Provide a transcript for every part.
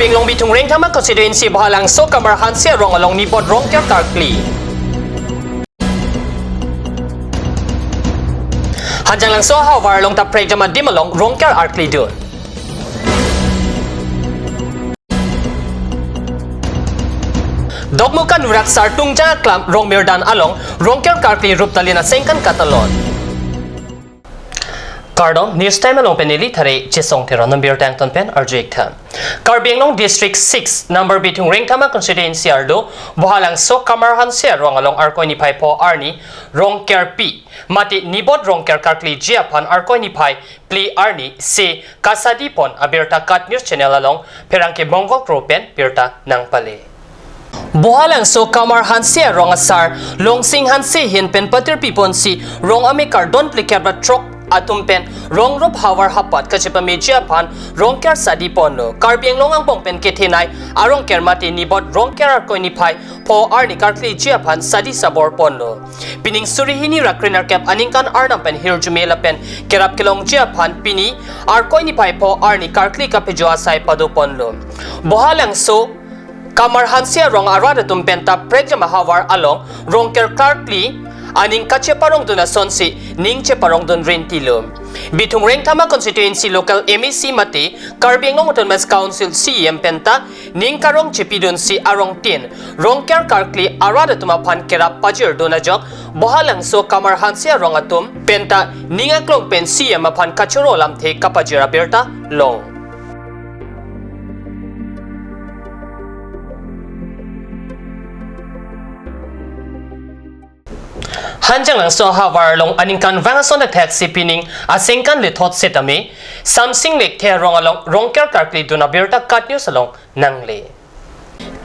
Karbing long bitung reng thama constituency bahalang so kamar hansia rong along ni bod rong ker karkli. Hanjang lang so hawar long ta preg jama dimalong rong ker arkli dun. Dogmukan nurak sartung janga klam rong mirdan along rong ker karkli rup talina sengkan katalon. Kardom news time along penili thare chisong thera number tang ton pen arjek tham. Karbing long district 6 number bitung reng thama constituency ardo bohalang so kamar hansia rong along arkoi ni pai po arni rong ker pi mati nibot rong ker karkli jiapan arkoi ni pai pli arni se kasadi pon abirta kat news channel along perangke mongol propen pirta nang pale. Bohalang so kamar hansia rong asar long sing hansi hin pen patir pipon si rong ame kardon plikabra trok atum pen rong rop hawar hapat kachipa media pan rong ker sadi ponlo karbiang longang pong pen kethinai arong ker mati ni bot rong ker arkoi ni phai po arni karkli jia pan sadi sabor ponlo pining surihini rakrinar kep aningkan arnam pen hirjumela pen kerap kilong jia pan pini arkoi ni phai po arni karkli kapejo asai pado ponlo bohalang so kamar hansia rong arada tumpenta pregja mahawar along rong ker karkli aning kache parong dun asonsi ning che parong dun rentilo bitung reng thama constituency local MEC mati Karbing long autonomous council CM penta ning karong chepidun si arong tin rong ker karkli arada tumapan kera pajir dun ajok bohalang so kamar hansia rong atum penta ning aklong pen CM apan kachuro lamthe kapajira berta long. Hanjang lang so hawar long aningkan vangason na taxi pining asingkan lithot setame samsing lek the rong along rongker karkli duna birta kat news along nangle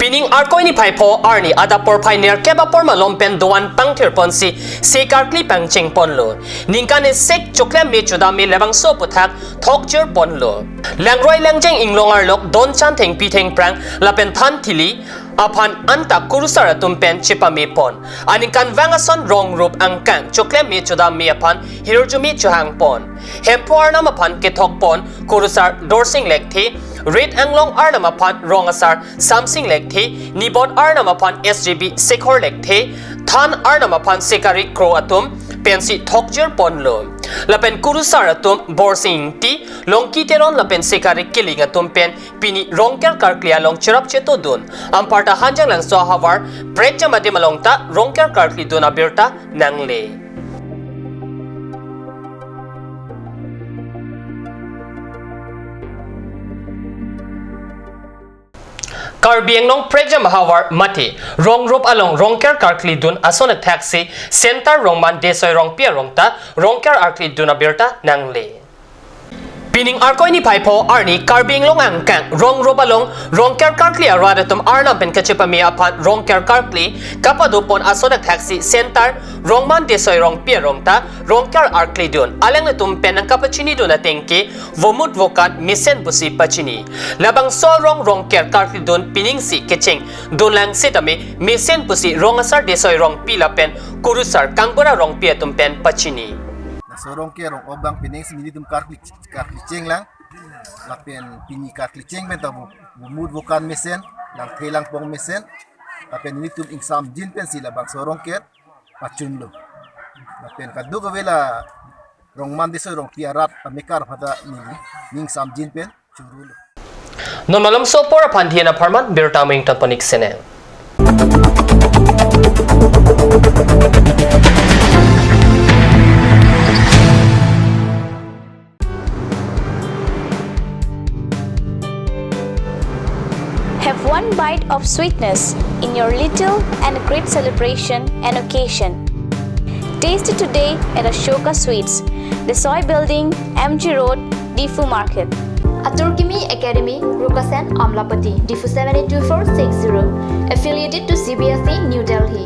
pining arkoi ni pai po arni ada por pai ner keba por malom pen doan pangthir ponsi se karkli pangching ponlo ningkan e sek chokla me chuda me lebang so puthak thokjur ponlo langroi langjeng inglongar lok don chan theng pi theng prang lapen than thili apan anta kurusara tumpen chipa me pon aningkan vangason rong rup angkang chokle me chuda me apan hirjumi chuhang pon hempor nam apan kethok pon kurusar dorsing lekthi red anglong arnam apan rong asar samsing lekthi nibot arnam apan SGB sekhor lekthi than arnam apan sekari kro atum pensi thokjir ponlo lapen kurusar atum borsing ti longki teron lapen sekari killing atum pen pini rongker karklia long chirap cheto dun amparta hanjang lang so hawar preja madimalong ta rongker karkli dun abirta nangle. Karbing long preja mahawar mati rong rup along rongker karkli dun asona taxi center rongman desoy rong pia rongta rongker arkli dun abirta nangle. Pining arkoi ni pai po arni Karbing long angkang rong rup along rongker karkli arada tum arnam pen kachipa me apan rongker karkli kapado pon asona taxi center rongman desoy rong pia rongta rongker arkli dun alang tum pen ang kapachini dun atengke vomut vokat misen busi pachini labang so rong rongker karkli dun pining si kecheng dun lang sitame misen busi rongasar desoy rong pila pen kurusar kangbora rong pia tum pen pachini. Sorong ke rong obang pining simili tum karkli ceng lang lapen pini karkli ceng ben tabu bumud bukan mesen lang telang pong mesen lapen ini tum insam jin pen sila bang sorong ke pacun lo lapen kadu ke vela rong mandi so rong piarat amikar pada ning sam jin pen churu lo non malam so por pandhiana parman birtaming taponik sene. Have one bite of sweetness in your little and great celebration and occasion. Taste it today at Ashoka Sweets, the Soy Building, MG Road, Difu Market. Aturkimi Academy, Rukasen, Amlapati, Difu 782460, affiliated to CBSE, New Delhi.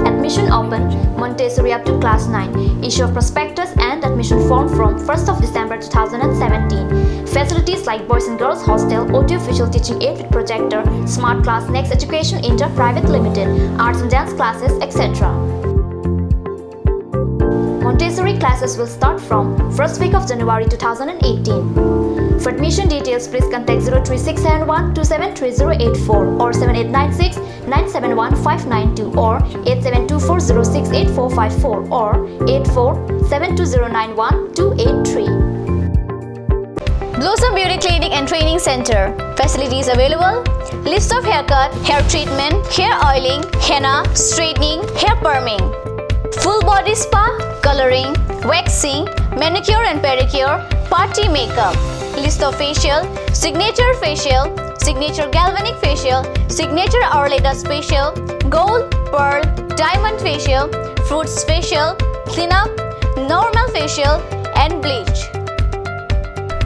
Admission open, Montessori up to class 9. Issue of prospectus and admission form from 1st of December 2017. Facilities like Boys and Girls Hostel, audio-visual teaching aid with projector, Smart Class, Next Education Inter Private Limited, arts and dance classes, etc. Montessori classes will start from 1st week of January 2018. For admission details, please contact 03671 273084 or 7896 971 592 or 8724068454 or 8472091283. Blossom Beauty Clinic and Training Center. Facilities available: list of haircut, hair treatment, hair oiling, henna, straightening, hair perming, full body spa, coloring, waxing, manicure and pedicure, party makeup, list of facial, signature galvanic facial, signature hourly facial, gold, pearl, diamond facial, fruits facial, cleanup, normal facial, and bleach.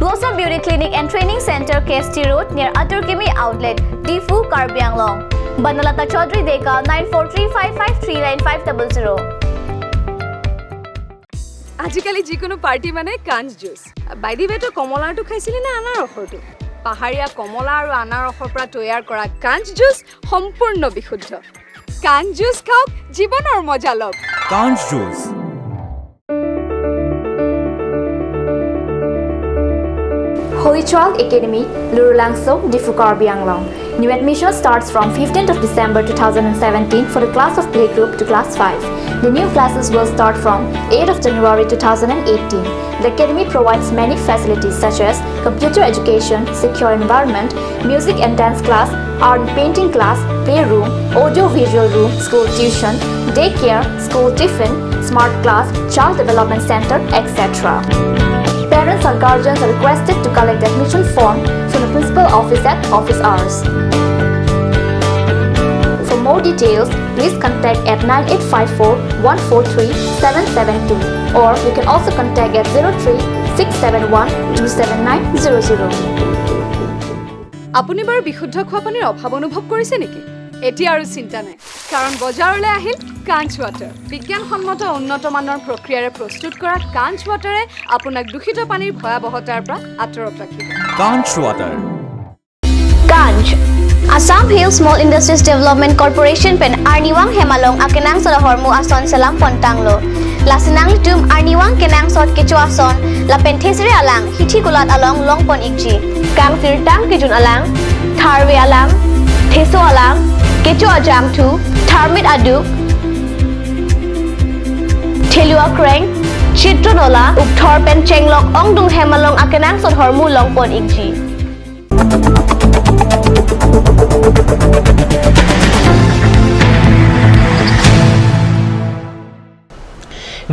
Blossom Beauty Clinic and Training Center, KST Road near Aturkimi Outlet, Difu, Karbi Anglong. Banalata Chaudhary Deka 9435539500. আজিকালি যিকোনো party মানে কাঞ্চ juice by the ৱেটো কমলাটো খাইছিলি না আনাৰসৰটো পাহাৰীয়া কমলা আৰু আনাৰসৰ পৰা তৈয়াৰ কৰা কাঞ্চ জুচ সম্পূৰ্ণ বিশুদ্ধ কাঞ্চ জুচ খাওক জীৱনৰ মজা লওক কাঞ্চ juice Holy Child Academy, Lurulangso, Difu, Karbi Anglong. New admission starts from 15th of December 2017 for the class of playgroup to class 5. The new classes will start from 8th of January 2018. The academy provides many facilities such as computer education, secure environment, music and dance class, art and painting class, playroom, audio-visual room, school tuition, daycare, school tiffin, smart class, child development center, etc. Parents and guardians are requested to collect the admission form from the principal office at office hours. For more details, please contact at 9854-143-772 or you can also contact at 03-671-27900. আপুনি বাৰু বিশুদ্ধ খোৱা পানীৰ অভাৱ অনুভৱ কৰিছে নেকি এতিয়া আৰু চিন্তা নাই কাৰণ বজাৰলৈ আহিল কাঞ্চ ৱাটাৰ বিজ্ঞানসন্মত উন্নত মানৰ প্ৰক্ৰিয়াৰে প্ৰস্তুত কৰা কাঞ্চ ৱাটাৰে আপোনাক দূষিত পানীৰ ভয়াৱহতাৰ পৰা আঁতৰত ৰাখিব কাঞ্চ water Ganj. Assam Hill Small Industries Development Corporation pen Arniwang Hemalong akenang sa hormu ason salam pontanglo. Lasinang litum Arniwang kenang sot kecu ason la penthesire alang hithi gulat along longpon ikji. Kang sirtang kijun alang tharwe alang theso alang kecu ajam tu tharmit aduk thelua kreng chitronola ukthor pen chenglok ongdung Hemalong akenang sot hormu longpon ikji.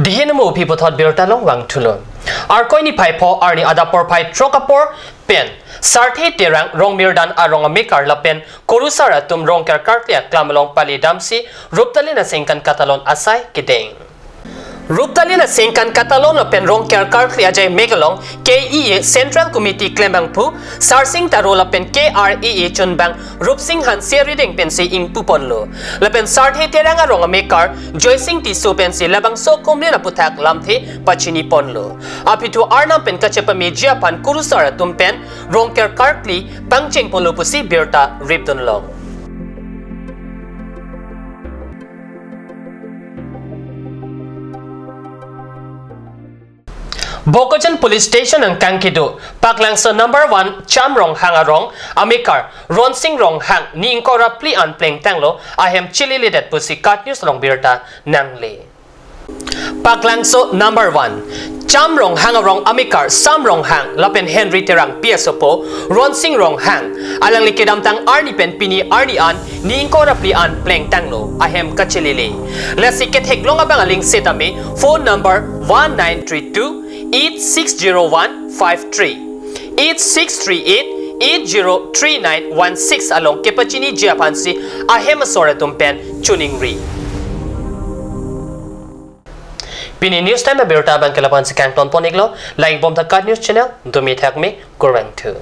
Dihinmu pipothot birtalong wang tulun. Arkoini paipo arni adapor pai trokapor pen. Sarthi terang rong mirdan arong amikar lapen korusara tum rong karkartia klamalong pali damsi ruptalina singkan katalon asai kideng. Ruptalina singkan katalon lapen rong karkartia jay megalong KEA Central Committee klembang pu sarsing taro lapen KREA chunbang rupsing han seriding pensi ing puponlo. Lapen sarthi terang arong amikar joysing tisu pensi labang so kumlina putak lamthi pachini ponlo. Apitu arnam pen kachapa media pan kurusara tumpen rong karkarkli pangcheng ponlo pusi birta ripdunlong. Bokojan Police Station ang Kangkidu, Paklangso number 1, Chamrong Hangarong, Amikar, Ronsing Rong Hang, Niingkora Pli An Pleng Tanglo, Ahem Chili Lidet Pusi Kat News Long Birta Nangli. Paklangso number 1, Chamrong Hangarong Amikar, Samrong Hang, Lapen Henry Terang Piasopo, Ronsing Rong Hang, Alang Likidam Tang Arni Pen Pini Arni An, Niingkora Pli An Pleng Tanglo, Ahem Kachilili. Lasiket Heglong Abang Aling Setame, phone number 1932 860153 8638-803916 along Kepachini Japansi Ahemasora Tumpen Chuningri. Pini News Time Berta Bang Kelapan si Canton Poniglo, like Bomb the Card News Channel, Dumi Thakme, Gorang 2.